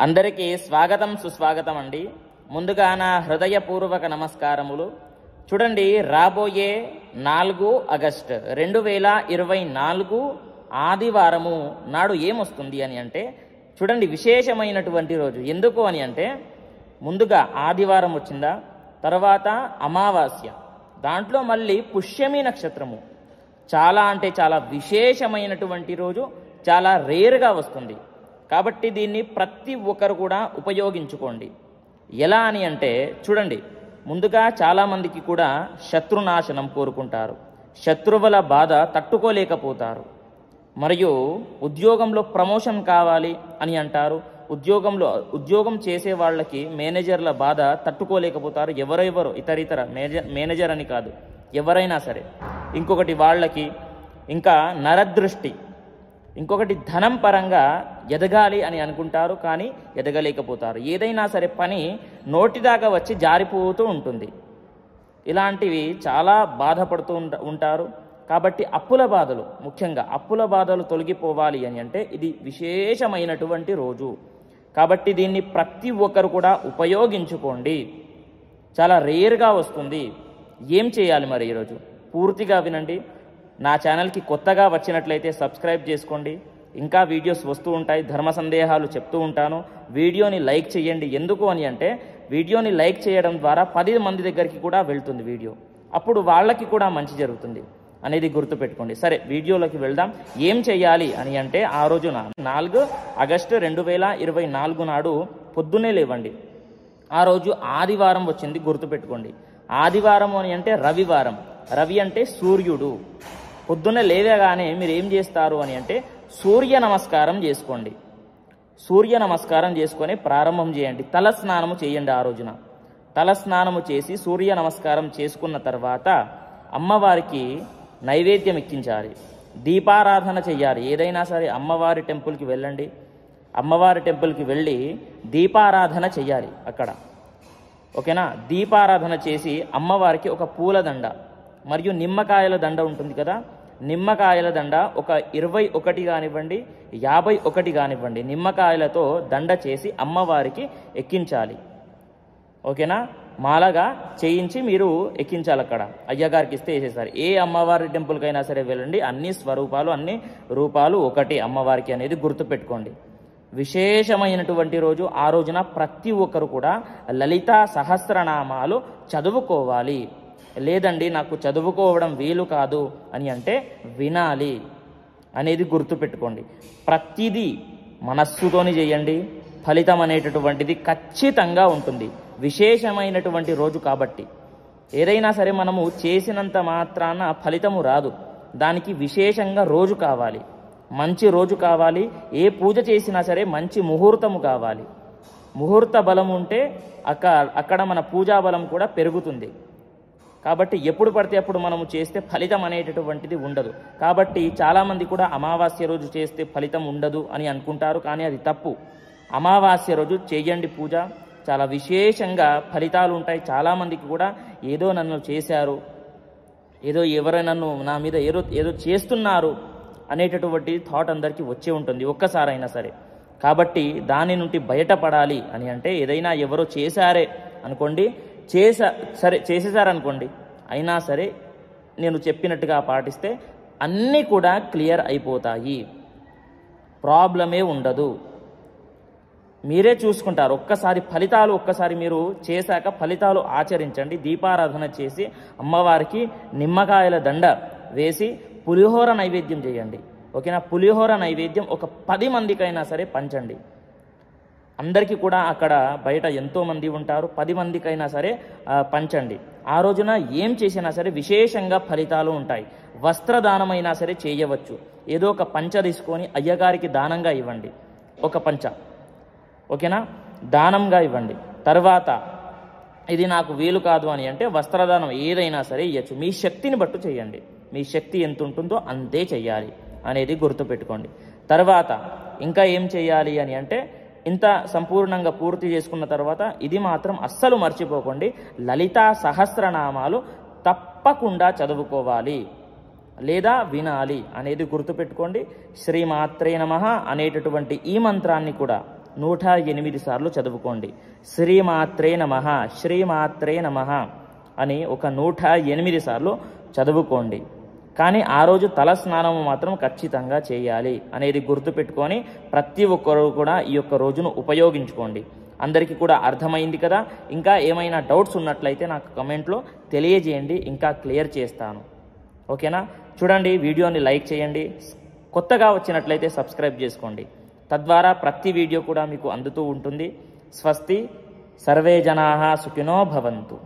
అందరికీ స్వాగతం సుస్వాగతం అండి. ముందుగా నా హృదయపూర్వక నమస్కారములు. చూడండి, రాబోయే 4 ఆగస్టు 2024 ఆదివారము నాడు ఏమొస్తుంది అని అంటే, చూడండి విశేషమైనటువంటి రోజు. ఎందుకు అని అంటే, ముందుగా ఆదివారం వచ్చిందా, తర్వాత అమావాస్య, దాంట్లో మళ్ళీ పుష్యమి నక్షత్రము. చాలా అంటే చాలా విశేషమైనటువంటి రోజు, చాలా రేరుగా వస్తుంది. కాబట్టి దీన్ని ప్రతి ఒక్కరు కూడా ఉపయోగించుకోండి. ఎలా అని అంటే, చూడండి, ముందుగా చాలామందికి కూడా శత్రునాశనం కోరుకుంటారు, శత్రువుల బాధ తట్టుకోలేకపోతారు. మరియు ఉద్యోగంలో ప్రమోషన్ కావాలి అని అంటారు. ఉద్యోగం చేసే వాళ్ళకి మేనేజర్ల బాధ తట్టుకోలేకపోతారు. ఎవరెవరు ఇతర మేనేజర్ అని కాదు, ఎవరైనా సరే. ఇంకొకటి వాళ్ళకి ఇంకా నరదృష్టి, ఇంకొకటి ధనం పరంగా ఎదగాలి అని అనుకుంటారు, కానీ ఎదగలేకపోతారు. ఏదైనా సరే పని నోటిదాకా వచ్చి జారిపోతూ ఉంటుంది. ఇలాంటివి చాలా బాధపడుతూ ఉంటారు. కాబట్టి అప్పుల బాధలు, ముఖ్యంగా అప్పుల బాధలు తొలగిపోవాలి అని అంటే ఇది విశేషమైనటువంటి రోజు. కాబట్టి దీన్ని ప్రతి ఒక్కరు కూడా ఉపయోగించుకోండి. చాలా రేర్గా వస్తుంది. ఏం చేయాలి మరి ఈరోజు? పూర్తిగా వినండి. నా ఛానల్కి కొత్తగా వచ్చినట్లయితే సబ్స్క్రైబ్ చేసుకోండి. ఇంకా వీడియోస్ వస్తూ ఉంటాయి, ధర్మ సందేహాలు చెప్తూ ఉంటాను. వీడియోని లైక్ చేయండి. ఎందుకు అని అంటే, వీడియోని లైక్ చేయడం ద్వారా 10 మంది దగ్గరికి కూడా వెళ్తుంది వీడియో. అప్పుడు వాళ్ళకి కూడా మంచి జరుగుతుంది అనేది గుర్తుపెట్టుకోండి. సరే, వీడియోలోకి వెళ్దాం. ఏం చేయాలి అని అంటే, ఆ రోజున 4 ఆగస్టు 2024 నాడు పొద్దున్నే లేవండి. ఆ రోజు ఆదివారం వచ్చింది, గుర్తుపెట్టుకోండి. ఆదివారం అని అంటే రవివారం. రవి అంటే సూర్యుడు. పొద్దున్న లేవగానే మీరు ఏం చేస్తారు అని అంటే, సూర్య నమస్కారం చేసుకోండి. సూర్య నమస్కారం చేసుకొని ప్రారంభం చేయండి. తల స్నానము చేయండి. ఆ రోజున తల స్నానము చేసి సూర్య నమస్కారం చేసుకున్న తర్వాత అమ్మవారికి నైవేద్యం ఎక్కించాలి, దీపారాధన చెయ్యాలి. ఏదైనా సరే అమ్మవారి టెంపుల్కి వెళ్ళండి. అమ్మవారి టెంపుల్కి వెళ్ళి దీపారాధన చెయ్యాలి అక్కడ. ఓకేనా? దీపారాధన చేసి అమ్మవారికి ఒక పూలదండ మరియు నిమ్మకాయల దండ ఉంటుంది కదా, నిమ్మకాయల దండ ఒక 21 కానివ్వండి, 51 కానివ్వండి, నిమ్మకాయలతో దండ చేసి అమ్మవారికి ఎక్కించాలి. ఓకేనా? మాలగా చేయించి మీరు ఎక్కించాలి. అక్కడ అయ్యగారికి ఇస్తే వేసేసారు. ఏ అమ్మవారి టెంపుల్కైనా సరే వెళ్ళండి, అన్ని స్వరూపాలు, అన్ని రూపాలు ఒకటి అమ్మవారికి అనేది గుర్తుపెట్టుకోండి. విశేషమైనటువంటి రోజు. ఆ రోజున ప్రతి ఒక్కరు కూడా లలితా సహస్రనామాలు చదువుకోవాలి. లేదండి నాకు చదువుకోవడం వీలు కాదు అని అంటే, వినాలి అనేది గుర్తుపెట్టుకోండి. ప్రతిదీ మనస్సుతోని చేయండి, ఫలితం అనేటటువంటిది ఖచ్చితంగా ఉంటుంది. విశేషమైనటువంటి రోజు కాబట్టి ఏదైనా సరే మనము చేసినంత మాత్రాన ఫలితము రాదు. దానికి విశేషంగా రోజు కావాలి, మంచి రోజు కావాలి. ఏ పూజ చేసినా సరే మంచి ముహూర్తము కావాలి. ముహూర్త బలం ఉంటే అక్కడ మన పూజా బలం కూడా పెరుగుతుంది. కాబట్టి ఎప్పుడు పడితే అప్పుడు మనము చేస్తే ఫలితం అనేటటువంటిది ఉండదు. కాబట్టి చాలామంది కూడా అమావాస్య రోజు చేస్తే ఫలితం ఉండదు అని అనుకుంటారు, కానీ అది తప్పు. అమావాస్య రోజు చేయండి పూజ, చాలా విశేషంగా ఫలితాలు ఉంటాయి. చాలామందికి కూడా ఏదో నన్ను చేశారు, ఏదో ఎవరైనా నా మీద ఏదో చేస్తున్నారు అనేటటువంటి థాట్ అందరికీ వచ్చే ఉంటుంది ఒక్కసారైనా సరే. కాబట్టి దాని నుండి బయటపడాలి అని అంటే, ఏదైనా ఎవరో చేశారే అనుకోండి, చేసేసారనుకోండి, అయినా సరే నేను చెప్పినట్టుగా పాటిస్తే అన్నీ కూడా క్లియర్ అయిపోతాయి, ప్రాబ్లమే ఉండదు. మీరే చూసుకుంటారు. ఒక్కసారి మీరు చేశాక ఫలితాలు ఆచరించండి. దీపారాధన చేసి అమ్మవారికి నిమ్మకాయల దండ వేసి పులిహోర నైవేద్యం చేయండి. ఓకేనా? పులిహోర నైవేద్యం ఒక 10 మందికైనా సరే పంచండి. అందరికీ కూడా అక్కడ బయట ఎంతోమంది ఉంటారు, 10 మందికైనా సరే పంచండి. ఆ రోజున ఏం చేసినా సరే విశేషంగా ఫలితాలు ఉంటాయి. వస్త్రదానమైనా సరే చేయవచ్చు. ఏదో ఒక పంచ తీసుకొని అయ్యగారికి దానంగా ఇవ్వండి, ఒక పంచ. ఓకేనా? దానంగా ఇవ్వండి. తర్వాత ఇది నాకు వీలు కాదు అని అంటే వస్త్రదానం ఏదైనా సరే ఇవ్వచ్చు. మీ శక్తిని బట్టు చేయండి. మీ శక్తి ఎంత ఉంటుందో అంతే చెయ్యాలి అనేది గుర్తుపెట్టుకోండి. తర్వాత ఇంకా ఏం చేయాలి అని అంటే, ఇంత సంపూర్ణంగా పూర్తి చేసుకున్న తర్వాత ఇది మాత్రం అస్సలు మర్చిపోకండి, లలితా సహస్రనామాలు తప్పకుండా చదువుకోవాలి లేదా వినాలి అనేది గుర్తుపెట్టుకోండి. శ్రీమాత్రే నమః అనేటటువంటి ఈ మంత్రాన్ని కూడా 108 సార్లు చదువుకోండి. శ్రీమాత్రే నమః, శ్రీమాత్రే నమః అని ఒక 108 సార్లు చదువుకోండి. కానీ ఆ రోజు తల స్నానం మాత్రం ఖచ్చితంగా చేయాలి అనేది గుర్తుపెట్టుకొని ప్రతి ఒక్కరు కూడా ఈ యొక్క రోజును ఉపయోగించుకోండి. అందరికీ కూడా అర్థమైంది కదా? ఇంకా ఏమైనా డౌట్స్ ఉన్నట్లయితే నాకు కమెంట్లో తెలియజేయండి, ఇంకా క్లియర్ చేస్తాను. ఓకేనా? చూడండి, వీడియోని లైక్ చేయండి, కొత్తగా వచ్చినట్లయితే సబ్స్క్రైబ్ చేసుకోండి. తద్వారా ప్రతి వీడియో కూడా మీకు అందుతూ ఉంటుంది. స్వస్తి, సర్వే జనాః సుఖినో భవంతు.